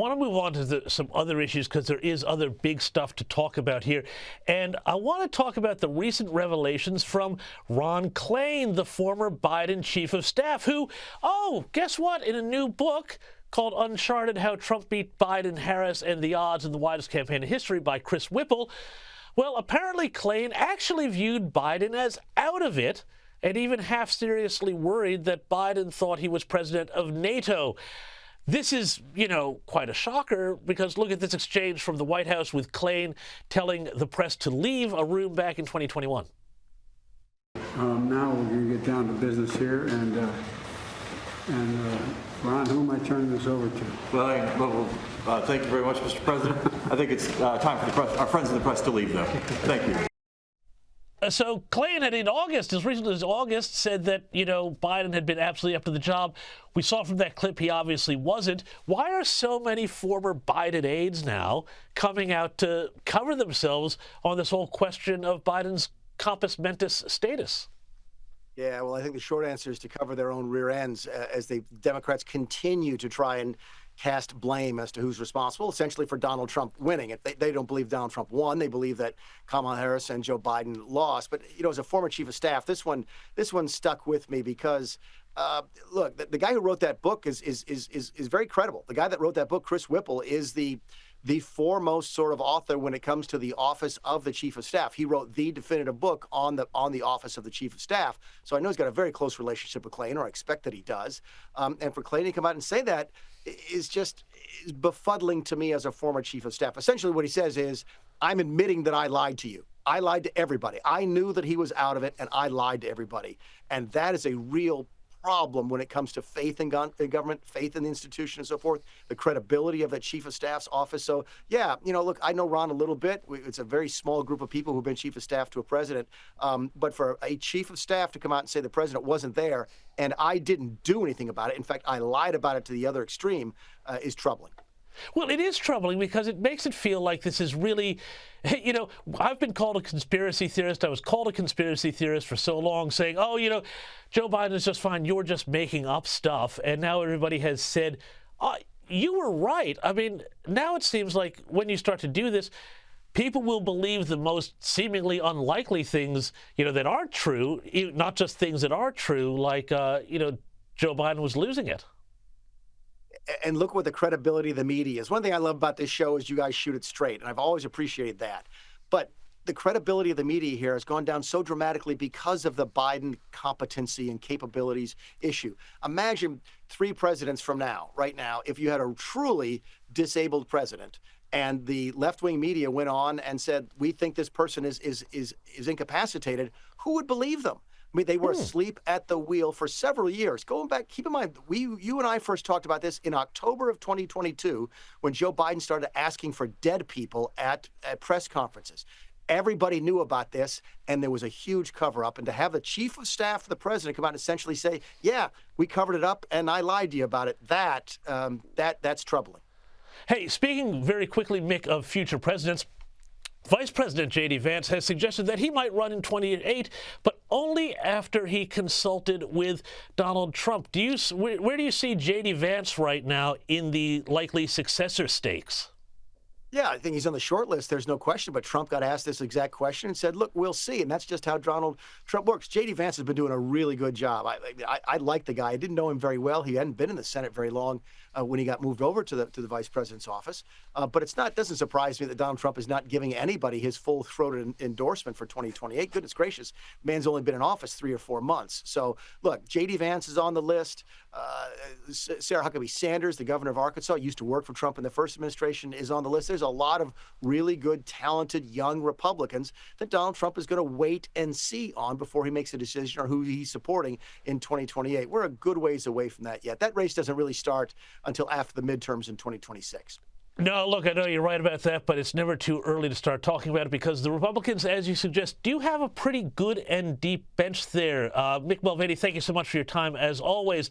I want to move on to some other issues because there is other big stuff to talk about here. And I want to talk about the recent revelations from Ron Klain, the former Biden chief of staff, who, oh, guess what? In a new book called Uncharted, How Trump Beat Biden, Harris, and the Odds in the Widest Campaign in History by Chris Whipple, well, apparently Klain actually viewed Biden as out of it and even half seriously worried that Biden thought he was president of NATO. This is, quite a shocker because look at this exchange from the White House with Klain telling the press to leave a room back in 2021. Now we're going to get down to business here, and Ron, who am I turning this over to? Well, thank you very much, Mr. President. I think it's time for the press, our friends in the press to leave, though. Thank you. So Klain had in August, as recently as August, said that, Biden had been absolutely up to the job. We saw from that clip he obviously wasn't. Why are so many former Biden aides now coming out to cover themselves on this whole question of Biden's compos mentis status? Yeah, well, I think the short answer is to cover their own rear ends as the Democrats continue to try and cast blame as to who's responsible, essentially for Donald Trump winning. If they don't believe Donald Trump won, they believe that Kamala Harris and Joe Biden lost. But as a former chief of staff, this one stuck with me because look, the guy who wrote that book is very credible. The guy that wrote that book, Chris Whipple, is the foremost sort of author when it comes to the office of the chief of staff. He wrote the definitive book on the office of the chief of staff. So I know he's got a very close relationship with Klain, or I expect that he does. And for Klain to come out and say that is befuddling to me as a former chief of staff. Essentially what he says is, I'm admitting that I lied to you. I lied to everybody. I knew that he was out of it, and I lied to everybody. And that is a real problem when it comes to faith in government, faith in the institution and so forth, the credibility of that chief of staff's office. So, yeah, look, I know Ron a little bit. It's a very small group of people who've been chief of staff to a president. But for a chief of staff to come out and say the president wasn't there and I didn't do anything about it, in fact, I lied about it to the other extreme, is troubling. Well, it is troubling because it makes it feel like this is really, I've been called a conspiracy theorist. I was called a conspiracy theorist for so long, saying, oh, Joe Biden is just fine. You're just making up stuff. And now everybody has said, you were right. I mean, now it seems like when you start to do this, people will believe the most seemingly unlikely things, that aren't true, not just things that are true, like, Joe Biden was losing it. And look what the credibility of the media is. One thing I love about this show is you guys shoot it straight, and I've always appreciated that. But the credibility of the media here has gone down so dramatically because of the Biden competency and capabilities issue. Imagine 3 presidents from now, right now, if you had a truly disabled president and the left-wing media went on and said, we think this person is incapacitated, who would believe them? I mean, they were asleep at the wheel for several years. Going back, keep in mind, you and I first talked about this in October of 2022 when Joe Biden started asking for dead people at press conferences. Everybody knew about this, and there was a huge cover-up. And to have the chief of staff of the president come out and essentially say, yeah, we covered it up, and I lied to you about it, that's troubling. Hey, speaking very quickly, Mick, of future presidents, Vice President J.D. Vance has suggested that he might run in 2028, but only after he consulted with Donald Trump. Where do you see J.D. Vance right now in the likely successor stakes? Yeah, I think he's on the short list. There's no question. But Trump got asked this exact question and said, look, we'll see. And that's just how Donald Trump works. J.D. Vance has been doing a really good job. I like the guy. I didn't know him very well. He hadn't been in the Senate very long when he got moved over to the vice president's office. But it doesn't surprise me that Donald Trump is not giving anybody his full-throated endorsement for 2028. Goodness gracious. Man's only been in office 3 or 4 months. So, look, J.D. Vance is on the list. Sarah Huckabee Sanders, the governor of Arkansas, used to work for Trump in the first administration, is on the list. There's a lot of really good, talented, young Republicans that Donald Trump is going to wait and see on before he makes a decision on who he's supporting in 2028. We're a good ways away from that yet. That race doesn't really start until after the midterms in 2026. No, look, I know you're right about that, but it's never too early to start talking about it because the Republicans, as you suggest, do have a pretty good and deep bench there. Mick Mulvaney, thank you so much for your time, as always.